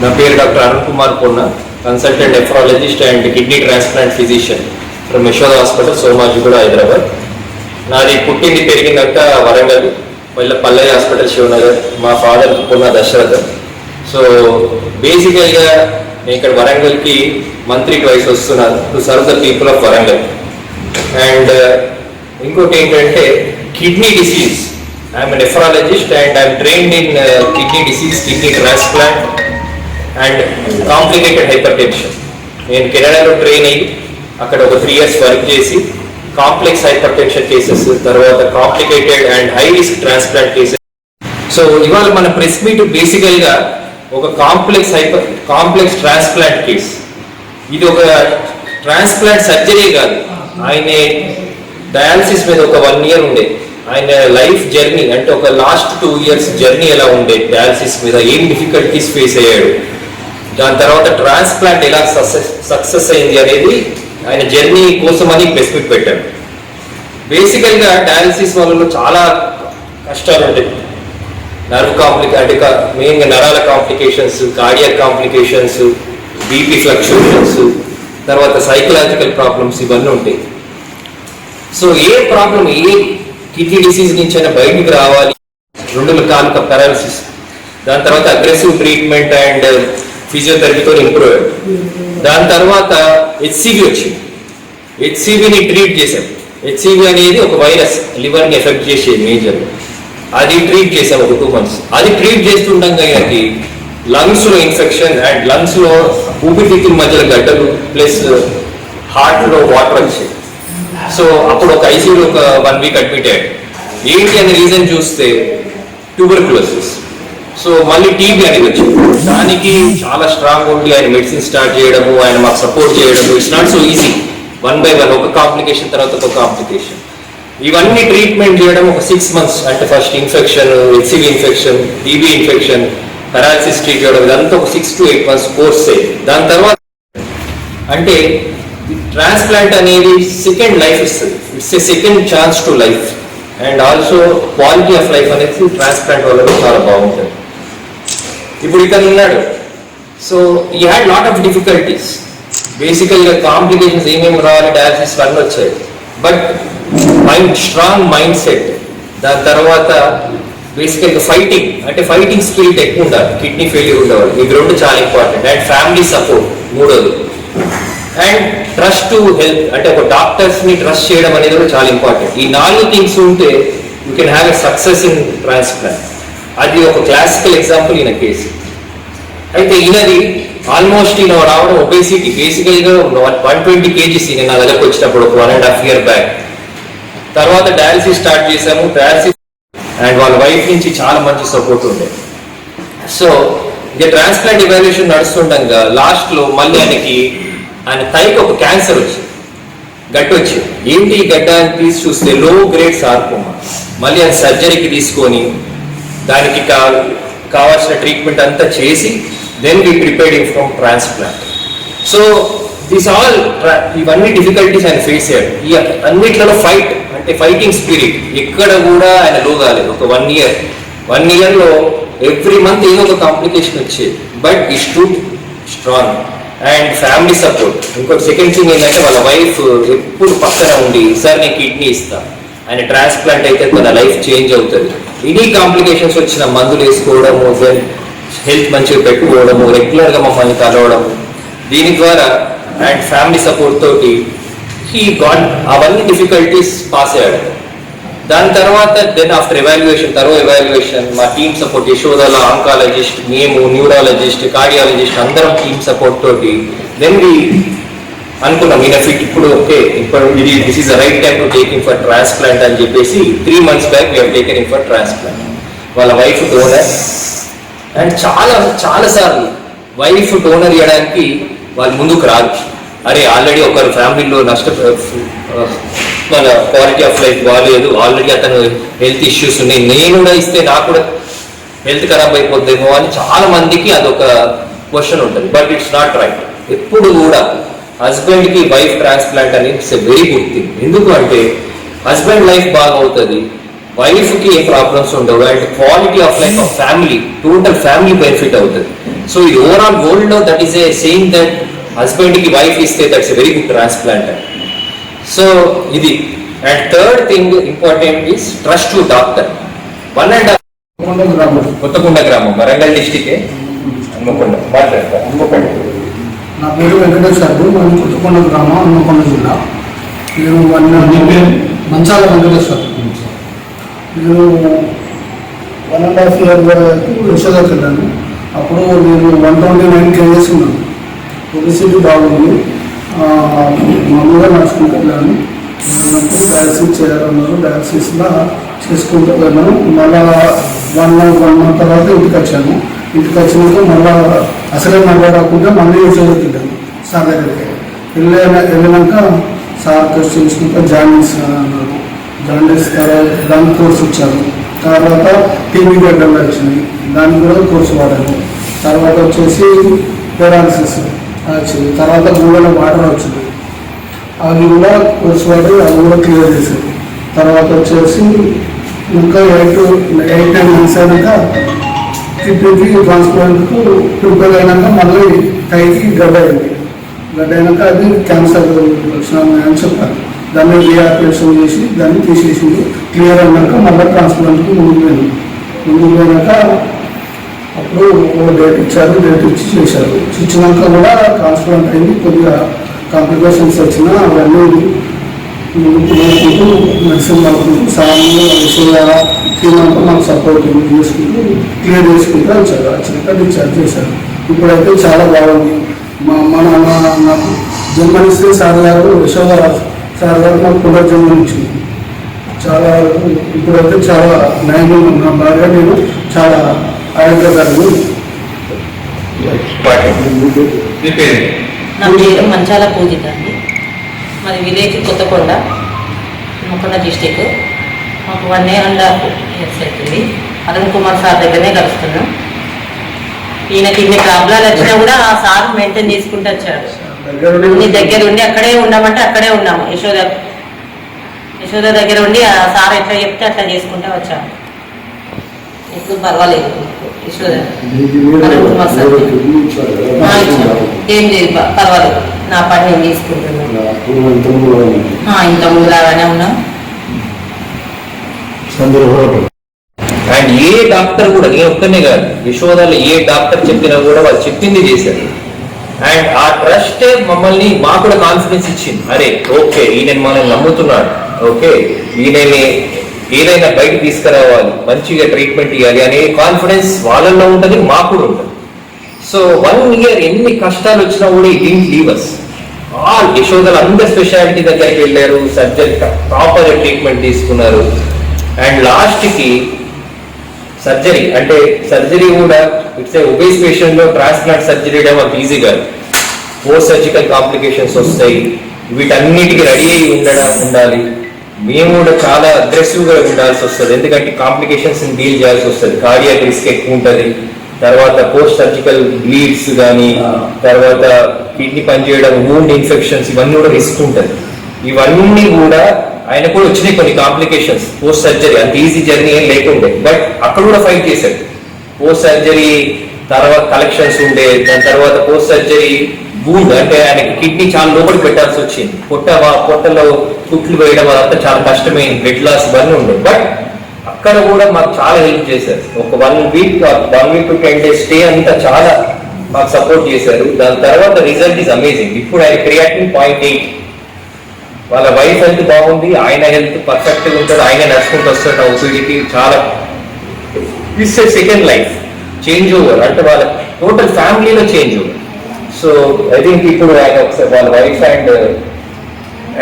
నా పేరు doctor Arun Kumar Ponna, consultant nephrologist and kidney transplant physician from Yashoda hospital, Somajiguda, Hyderabad. నాది పుట్టింది పెరిగిందంతా వరంగల్, మళ్ళీ పల్లె హాస్పిటల్, శివనగర్. మా ఫాదర్ పొన్న దశరథ్. సో బేసికల్గా నేను ఇక్కడ వరంగల్కి మంత్లీ ట్వైస్ వస్తున్నాను to serve the people of Warangal. And ఇంకోటి ఏంటంటే kidney disease. I'm a nephrologist and I'm trained in kidney disease, kidney transplant and complicated hyper tension. నేను కెనడాలో ట్రైన్ అయ్యి అక్కడ ఒక 3 years వర్క్ చేసి కాంప్లెక్స్ హైపర్ టెన్షన్ కేసెస్, తర్వాత complicated and high risk transplant cases. So ఇవాళ మన press meet బేసికల్గా ఒక కాంప్లెక్స్ ట్రాన్స్ప్లాంట్ కేస్. ఇది ఒక ట్రాన్స్ప్లాంట్ సర్జరీ కాదు. ఆయన డయాలసిస్ మీద ఒక 1 year ఉండే. ఆయన లైఫ్ జర్నీ అంటే ఒక లాస్ట్ 2 years జర్నీ ఎలా ఉండే, డయాలసిస్ మీద ఏం డిఫికల్టీస్ ఫేస్ అయ్యాడు, దాని తర్వాత ట్రాన్స్ప్లాంట్ ఎలా సక్సెస్ అయింది అనేది ఆయన జర్నీ కోసం అని ప్రెస్ మీట్ పెట్టాడు. బేసికల్గా డయాలసిస్ వల్ల చాలా కష్టాలు ఉంటాయి. నర్వ్ అంటే మెయిన్గా నరాల complications, cardiac complications, BP fluctuations, తర్వాత సైకలాజికల్ ప్రాబ్లమ్స్ ఇవన్నీ ఉంటాయి. So A problem, a kidney disease నుంచి అయినా బయటికి రావాలి, 2 కాలుక పారాలసిస్, దాని తర్వాత అగ్రెసివ్ ట్రీట్మెంట్ అండ్ ఫిజియోథెరపీతో ఇంప్రూవ్ అయ్యాడు. దాని తర్వాత హెచ్సివి వచ్చింది. హెచ్సివిని ట్రీట్ చేశాం. హెచ్సివి అనేది ఒక వైరస్, లివర్ని ఎఫెక్ట్ చేసేది మేజర్. అది ట్రీట్ చేసాం ఒక 2 months. అది ట్రీట్ చేస్తుండగా ఆయనకి లంగ్స్లో ఇన్ఫెక్షన్ అండ్ లంగ్స్లో ఊపిరితిత్తుల మధ్యలో గడ్డలు ప్లస్ హార్ట్లో వాటర్ వచ్చాయి. సో అప్పుడు ఒక ఐసీయూలో ఒక 1 week అడ్మిట్ అయ్యాడు. ఏంటి అనే రీజన్ చూస్తే ట్యూబర్క్యులోసిస్. సో మళ్ళీ టీబీ అనేది వచ్చింది. దానికి చాలా స్ట్రాంగ్ ఉండి ఆయన మెడిసిన్ స్టార్ట్ చేయడము, ఆయన మాకు సపోర్ట్ చేయడము. It's not so easy. 1 by 1 ఒక కాంప్లికేషన్ తర్వాత ఒక కాంప్లికేషన్, ఇవన్నీ ట్రీట్మెంట్ చేయడం ఒక 6 months. అంటే first infection, HCV infection, TB infection, paralysis treat చేయడం, ఇదంతా ఒక 6 to 8 months కోర్సే. దాని తర్వాత అంటే ట్రాన్స్ప్లాంట్ అనేది సెకండ్ లైఫ్ ఇస్తుంది. It's a second chance to life and also quality of life అనేది ట్రాన్స్ప్లాంట్ వల్ల చాలా బాగుంటుంది. ఇప్పుడు ఇతను ఉన్నాడు. సో ఈ హ్యాడ్ లాట్ ఆఫ్ డిఫికల్టీస్. బేసికల్గా కాంప్లికేషన్స్ ఏమేమి రావాలి, డయాలసిస్ అన్నీ వచ్చాయి. బట్ స్ట్రాంగ్ మైండ్ సెట్, దాని తర్వాత బేసికల్గా ఫైటింగ్ స్పిరిట్ ఎక్కువ ఉండాలి. కిడ్నీ ఫెయిల్యూర్ ఉండేవాళ్ళు, ఇవి 2 చాలా ఇంపార్టెంట్. అండ్ ఫ్యామిలీ సపోర్ట్ 3வது. అండ్ ట్రస్ట్ టు హెల్త్, అంటే ఒక డాక్టర్స్ని ట్రస్ట్ చేయడం అనేది కూడా చాలా ఇంపార్టెంట్. ఈ 4 things ఉంటే you can have a success in transplant. అది ఒక క్లాసికల్ ఎగ్జాంపుల్ ఈయన కేసు. అయితే ఈయనది ఆల్మోస్ట్ ఈయన రావడం ఒబేసిటీ. బేసికల్గా 120 kgs ఈయన నా దగ్గరకు వచ్చినప్పుడు ఒక 1.5 year బ్యాక్. తర్వాత డయాలసిస్ స్టార్ట్ చేశాము. డయాలసిస్ అండ్ వాళ్ళ వైఫ్ నుంచి చాలా మంచి సపోర్ట్ ఉండే. సో ఇక ట్రాన్స్ప్లాంట్ ఇవాల్యుయేషన్ నడుస్తుండగా లాస్ట్లో మళ్ళీ ఆయన థైకి ఒక క్యాన్సర్ వచ్చింది, గడ్డ వచ్చింది. ఏంటి ఈ గడ్డ అని తీసి చూస్తే లో గ్రేడ్ సార్కోమా. మళ్ళీ ఆయన సర్జరీకి తీసుకొని దానికి కావాల్సిన ట్రీట్మెంట్ అంతా చేసి then we prepared from transplant. So ఇవన్నీ డిఫికల్టీస్ ఆయన ఫేస్ అయ్యాడు. ఈ అన్నిట్లలో ఫైటింగ్ స్పిరిట్ ఎక్కడ కూడా ఆయన లో కాలేదు. ఒక 1 yearలో ఎవ్రీ మంత్ ఏదో ఒక కాంప్లికేషన్ వచ్చేది. బట్ ఈ stood strong and family support. ఇంకొక సెకండ్ థింగ్ ఏంటంటే వాళ్ళ వైఫ్ ఎప్పుడు పక్కన ఉండి, సార్ నేను కిడ్నీ ఇస్తా, ఆయన ట్రాన్స్ప్లాంట్ అయితే తన లైఫ్ చేంజ్ అవుతుంది. ఎనీ కాంప్లికేషన్స్ వచ్చిన మందులు వేసుకోవడము, హెల్త్ మంచిగా పెట్టుకోవడము, రెగ్యులర్గా మమ్మల్ని కలవడము, దీని ద్వారా అండ్ ఫ్యామిలీ సపోర్ట్ తోటి అవన్నీ డిఫికల్టీస్ పాస్ అయ్యాడు. దాని తర్వాత దెన్ ఆఫ్టర్ ఎవాల్యుయేషన్ మా టీమ్ సపోర్ట్, యశోదలో ఆంకాలజిస్ట్, మేము న్యూరాలజిస్ట్, కార్డియాలజిస్ట్ అందరం టీమ్ సపోర్ట్ తోటి దెన్ అనుకున్నాం ఈయన ఫిట్, ఇప్పుడు this is the right time to take him for transplant అని చెప్పేసి 3 months back we have taken him for transplant. వాళ్ళ వైఫ్ డోనర్. అండ్ చాలా సార్లు వైఫ్ డోనర్ ఇవ్వడానికి వాళ్ళు ముందుకు రాదు. అరే ఆల్రెడీ ఒకరు ఫ్యామిలీలో మన క్వాలిటీ ఆఫ్ లైఫ్ బాగాలేదు, ఆల్రెడీ అతను హెల్త్ ఇష్యూస్ ఉన్నాయి, నేను కూడా ఇస్తే నాకు కూడా హెల్త్ ఖరాబ్ అయిపోద్దేమో అని చాలా మందికి అదొక క్వశ్చన్ ఉంటుంది. But it's not right. ఎప్పుడు కూడా హస్బెండ్కి వైఫ్ ట్రాన్స్ప్లాంట్ అనేది it's a very good thing. ఎందుకు అంటే హస్బెండ్ లైఫ్ బాగా అవుతుంది, వైఫ్కి ఏ ప్రాబ్లమ్స్ ఉండవు, and quality of life of family, total family benefit అవుతుంది. సో ఇది ఓవరాల్ వరల్డ్ లో that is a saying that husband కి వైఫ్ ఇస్తే that's a very good transplant. So ఇది. And third thing important is trust to doctor. 1.5 Kothakonda గ్రామం Warangal district. Hanamkonda మాట్లాడతారు. నా పేరు వెంకటేశ్వర, మనం కొత్తకొండ గ్రామం, హన్మకొండ జిల్లా. నేను మంచాల వెంకటేశ్వర. నేను 1.5 years యశోదకి వెళ్ళాను. అప్పుడు నేను 129 kgs ఉన్నాను. ఒబిసిటీ బాగుంది. మామూలుగా నడుచుకుంటూ వెళ్ళాను. వెళ్ళినప్పుడు డయాలసిస్ చేయాలన్నారు. డయాలసిస్లో చేసుకుంటూ వెళ్ళాను. మళ్ళా 1 month తర్వాత ఇంటికి వచ్చాను. ఇంటికి వచ్చినాక మళ్ళీ అసలే మాట్లాడకుండా మళ్ళీ యశోదకి వెళ్ళాను సార్ దగ్గరికి. వెళ్ళినాక సార్ టెస్ట్ చేసినాక జాండీస్ అన్నారు. జాండీస్ తర్వాత దాని కోర్స్ ఇచ్చారు. తర్వాత టీవీ గడ్డలు వచ్చినాయి, దానికి కూడా కోర్సు వాడాను. తర్వాత వచ్చేసి పెరాలసిస్ వచ్చింది. తర్వాత గూడలో వాటర్ వచ్చింది, అది కూడా కోర్సు వాడి అది కూడా క్లియర్ చేసేది. తర్వాత వచ్చేసి ఇంకా 8-9 months అయినాక కిడ్నీకి ట్రాన్స్ప్లాంట్కు ప్రిపేర్ అయినాక మళ్ళీ కైకి గడ్డ అయింది. గడ్డ అయినాక అది క్యాన్సర్ లక్షణం అని చెప్పారు. దాన్ని రీఆపరేషన్ చేసి దాన్ని తీసేసి క్లియర్ అయినాక మళ్ళీ ట్రాన్స్ప్లాంట్కి ముందుకు పోయినాక అప్పుడు డేట్ ఇచ్చారు. డేట్ ఇచ్చి చేశారు. ఇచ్చినాక కూడా ట్రాన్స్ప్లాంట్ అయింది. కొద్దిగా కాంప్లికేషన్స్ వచ్చినా అవన్నీ ముందుకు పోసుకుంటూ మెడిసిన్ వాడుకుంటూ సామాన్లు విషయాలు తిన్నాక మాకు సపోర్ట్ చేసుకుంటూ క్లియర్ చేసుకుంటూ వచ్చారు. వచ్చినాక డిశ్చార్జ్ చేశారు. ఇప్పుడైతే చాలా బాగుంది. మా అమ్మ నాన్న నాకు జన్మనిస్తే సార్ గారు యశోద సార్ గారు నాకు పునర్జన్మనిచ్చింది. చాలా ఇప్పుడైతే చాలా న్యాయంగా నా బాగా నేను చాలా ఆరోగ్యకరంగా. నా పేరు మంచాల పూజిత అండి. మాది విలేజ్ కొత్తకొండ, హన్మకొండ డిస్టిక్. మాకు 1.5 years అవుతుంది. అరుణ్ కుమార్ సార్ దగ్గరనే కలుస్తున్నాం. ఈయనకి ఇన్ని ప్రాబ్లాలు వచ్చినా కూడా ఆ సార్ మెయింటైన్ చేసుకుంటూ వచ్చాడు. అన్ని దగ్గర ఉండి అక్కడే ఉండమంటే అక్కడే ఉన్నాము. యశోద దగ్గర ఉండి ఆ సార్ ఎట్లా చెప్తే అట్లా చేసుకుంటూ వచ్చాము. ఇప్పుడు పర్వాలేదు. యశోద అరుణ్ కుమార్ సార్ ఏం లేదు, పర్వాలేదు. నా పని నేను తీసుకుంటున్నాను. ఇంత ముందులాగానే ఉన్నాం. అండ్ ఏ డాక్టర్ కూడా, నేను ఒక్కనే కాదు, యశోదలో ఏ డాక్టర్ చెప్పినా కూడా వాళ్ళు చెప్పింది చేశారు. అండ్ ఆ ట్రస్ట్ మమ్మల్ని మాకు కూడా కాన్ఫిడెన్స్ ఇచ్చింది. అరే ఓకే, ఈయన మనల్ని నమ్ముతున్నాడు, ఓకే ఈయనని ఏదైనా బయటకు తీసుకురావాలి, మంచిగా ట్రీట్మెంట్ ఇవ్వాలి అనే కాన్ఫిడెన్స్ వాళ్ళల్లో ఉంటుంది, మాకు కూడా ఉంటుంది. సో 1 year ఎన్ని కష్టాలు వచ్చినా కూడా he didn't leave us. All యశోదలు అందరు స్పెషాలిటీ దగ్గరికి వెళ్ళారు, సర్జరీ ప్రాపర్ ట్రీట్మెంట్ తీసుకున్నారు. అండ్ లాస్ట్కి సర్జరీ అంటే సర్జరీ కూడా ఇట్స్ ఒబేస్ పేషెంట్ లో ట్రాన్స్ప్లాంట్ సర్జరీ అంత ఈజీ కాదు. పోస్ట్ సర్జికల్ కాంప్లికేషన్స్ వస్తాయి. వీటన్నిటికీ రెడీ అయి ఉండాలి. మేము కూడా చాలా అగ్రెసివ్ గా ఉండాల్సి వస్తుంది, ఎందుకంటే కాంప్లికేషన్స్ డీల్ చేయాల్సి వస్తుంది. కార్డియాక్ రిస్క్ ఎక్కువ ఉంటుంది. తర్వాత పోస్ట్ సర్జికల్ బ్లీడ్స్ కానీ, తర్వాత కిడ్నీ పనిచేయడం, వూండ్ ఇన్ఫెక్షన్స్, ఇవన్నీ కూడా రిస్క్ ఉంటుంది. ఇవన్నీ కూడా ఆయన కూడా వచ్చినాయి కొన్ని కాంప్లికేషన్స్. పోస్ట్ సర్జరీ అంత ఈజీ జర్నీ ఏం లేకుండే, బట్ అక్కడ కూడా ఫైట్ చేశాడు. పోస్ట్ సర్జరీ తర్వాత కలెక్షన్స్ ఉండే, దాని తర్వాత పోస్ట్ సర్జరీ వూండ్ అంటే ఆయనకి కిడ్నీ చాలా లోపలికి పెట్టాల్సి వచ్చింది. పొట్టలో కుట్లు వేయడం అదంతా చాలా కష్టమైంది. బ్లడ్ లాస్ ఇవన్నీ ఉండే, బట్ అక్కడ కూడా మాకు చాలా హెల్ప్ చేశారు. ఒక 1 week to 10 days స్టే అంతా చాలా మాకు సపోర్ట్ చేశారు. దాని తర్వాత రిజల్ట్ ఈజ్ అమేజింగ్. ఇప్పుడు ఆయన క్రియాటిన్ 0.8. వాళ్ళ వైఫ్ హెల్త్ బాగుంది, ఆయన హెల్త్ పర్ఫెక్ట్ గా ఉంటాడు, ఆయన నడుచుకుంటూ వస్తాడు ఓపీడీకి. చాలా it's second life change over, అంటే వాళ్ళ టోటల్ ఫ్యామిలీలో change over. So I think ఇప్పుడు ఆయన ఒకసారి వాళ్ళ wife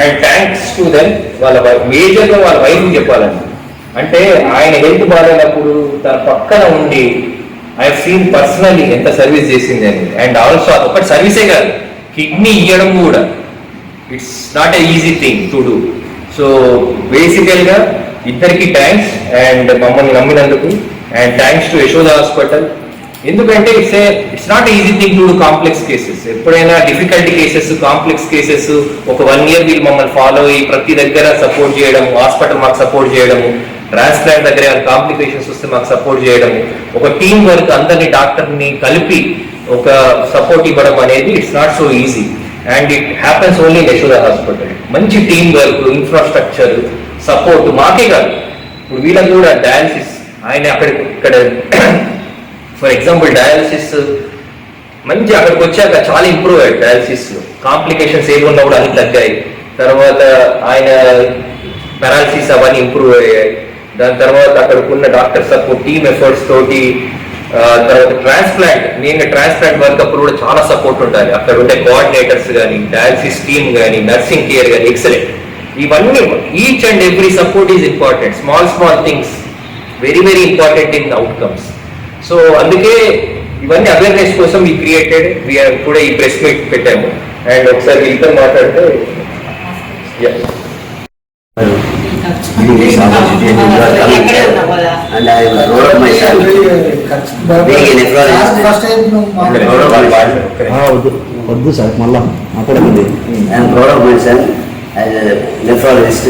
and thanks to them, వాళ్ళ మేజర్ గా వాళ్ళ వైఫ్ చెప్పాలండి. అంటే ఆయన హెల్త్ బాగాలేనప్పుడు తన పక్కన ఉండి ఐ సీన్ పర్సనలీ ఎంత సర్వీస్ చేసింది అని. అండ్ ఆల్సో ఒకటి సర్వీసే కాదు, కిడ్నీ ఇవ్వడం కూడా it's not a easy thing to do. So బేసికల్ గా ఇద్దరికి థ్యాంక్స్ అండ్ మమ్మల్ని నమ్మినందుకు. And thanks to Yashoda hospital. ఎందుకంటే it's not easy thing to do complex cases. ఎప్పుడైనా డిఫికల్టీ కేసెస్, కాంప్లెక్స్ కేసెస్ ఒక 1 year వీళ్ళు మమ్మల్ని ఫాలో అయ్యి ప్రతి దగ్గర సపోర్ట్ చేయడం, హాస్పిటల్ మాకు సపోర్ట్ చేయడము, ట్రాన్స్ప్లాంట్ దగ్గర కాంప్లికేషన్స్ వస్తే మాకు సపోర్ట్ చేయడం, ఒక టీం వర్క్ అందరినీ డాక్టర్ని కలిపి ఒక సపోర్ట్ ఇవ్వడం అనేది it's not so easy and it happens only in Yashoda hospital. మంచి టీం వర్క్, ఇన్ఫ్రాస్ట్రక్చర్, సపోర్ట్ మాకే కాదు, ఇప్పుడు వీళ్ళకి కూడా డయాలసిస్ ఆయన ఇక్కడ ఫర్ ఎగ్జాంపుల్ డయాలసిస్ మంచి అక్కడికి వచ్చాక చాలా ఇంప్రూవ్ అయ్యాడు డయాలసిస్, కాంప్లికేషన్స్ ఏమున్నా కూడా అన్ని తగ్గాయి. తర్వాత ఆయన పెరాలసిస్ అవన్నీ ఇంప్రూవ్ అయ్యాయి. దాని తర్వాత అక్కడికి ఉన్న డాక్టర్ సపోర్ట్, టీమ్ ఎఫర్ట్స్ తోటి తర్వాత మెయిన్గా ట్రాన్స్ప్లాంట్ వర్క్ అప్పుడు కూడా చాలా సపోర్ట్ ఉండాలి. అక్కడ ఉండే కోఆర్డినేటర్స్ కానీ, డయాలసిస్ టీమ్ కానీ, నర్సింగ్ కేర్ కానీ ఎక్సలెంట్. ఇవన్నీ each and every support is important. Small things very very important in outcomes. So అందుకే ఇవన్నీ అవేర్నెస్ కోసం ఈ క్రియేటెడ్ కూడా ఈ ప్రెస్ మీట్ పెట్టాము. అండ్ ఒకసారి వీళ్ళతో మాట్లాడితే this opportunity and you are coming here and I am proud of myself being a nephrologist. First time వద్దు సార్ మళ్ళా మాట్లాడమండి. I am proud of myself as a nephrologist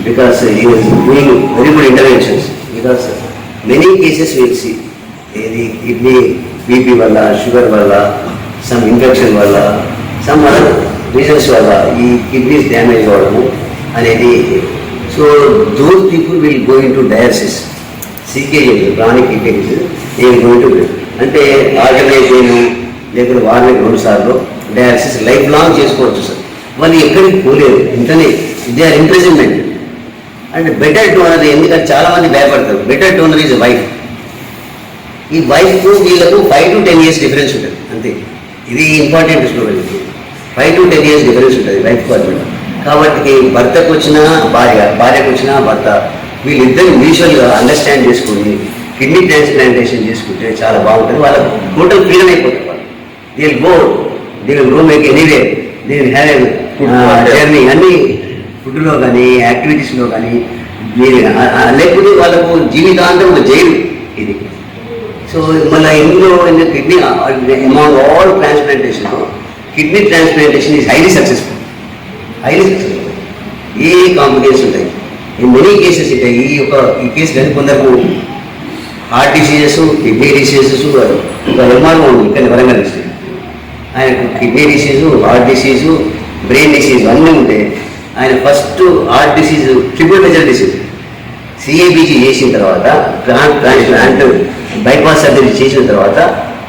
because he is doing very good interventions because many cases we see the kidney BP వల్ల, sugar వల్ల, some infection వల్ల, some other reasons వల్ల ఈ kidneys damage అవ్వడము అనేది. So those people will go in to dialysis, CKD chronic kidney disease ఏం going to అంటే organization లేకపోతే వారానికి 2 సార్లు డయాలసిస్ లైఫ్ లాంగ్ చేసుకోవచ్చు సార్. వాళ్ళు ఎక్కడికి పోలేదు, ఇంటనే they are imprisonment and better donor. ఎందుకంటే చాలా మంది భయపడతారు. Better donor is wife. ఈ వైఫ్ వీళ్ళకు 5 to 10 years డిఫరెన్స్ ఉంటుంది అంతే. ఇది important story. 5 to 10 years difference ఉంటుంది వైఫ్ హస్బెండ్. కాబట్టి భర్తకు వచ్చిన భార్య, భార్యకు వచ్చిన భర్త, వీళ్ళిద్దరు మ్యూచువల్గా అండర్స్టాండ్ చేసుకుని కిడ్నీ ట్రాన్స్ప్లాంటేషన్ చేసుకుంటే చాలా బాగుంటుంది. వాళ్ళకు టోటల్ ఫ్రీడమ్ అయిపోతుంది. వాళ్ళు they will go, they will go make anyway, they will have journey అన్ని ఫుడ్లో కానీ యాక్టివిటీస్లో కానీ మీరు లేకపోతే వాళ్ళకు జీవితాంతం ఒక జైలు ఇది. సో మళ్ళీ ఇందులో kidney amount all transplantation, kidney transplantation is highly successful. A complications ఉంటాయి ఈ మెనీ కేసెస్ ఉంటాయి. ఈ కేసు కానీ కొందరు హార్ట్ డిసీజెస్, కిడ్నీ డిసీజెస్, ఒక ఎంఆర్ఓ ఉంది ఇక్కడ వరంగల్ డిస్ట్రిక్ట్, ఆయనకు kidney disease, heart disease, brain disease అన్నీ ఉంటాయి. ఆయన first heart disease triple measure disease CABG చేసిన తర్వాత ట్రాన్స్ప్లాంట్ బైపాస్ సర్జరీ చేసిన తర్వాత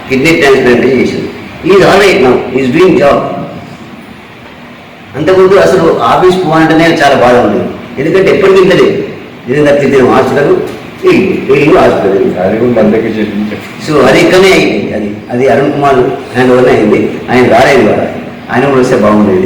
కిడ్నీ ట్రాన్స్ప్లాంటేషన్ చేసింది. Is all right now, is doing job. అంతకుముందు అసలు ఆఫీస్ పోవాలంటేనే చాలా బాగా ఉండేది. ఎందుకంటే ఎప్పటికీ ఇంతలేదు. నిజంగా తిరిగిన హాస్పిటల్ ఇల్లు హాస్పిటల్. సో అది ఇక్కడనే అయింది. అది అరుణ్ కుమార్ హ్యాండ్ ఓవర్నే అయింది. ఆయన రాలేదు, ఆయన కూడా వస్తే బాగుండేది.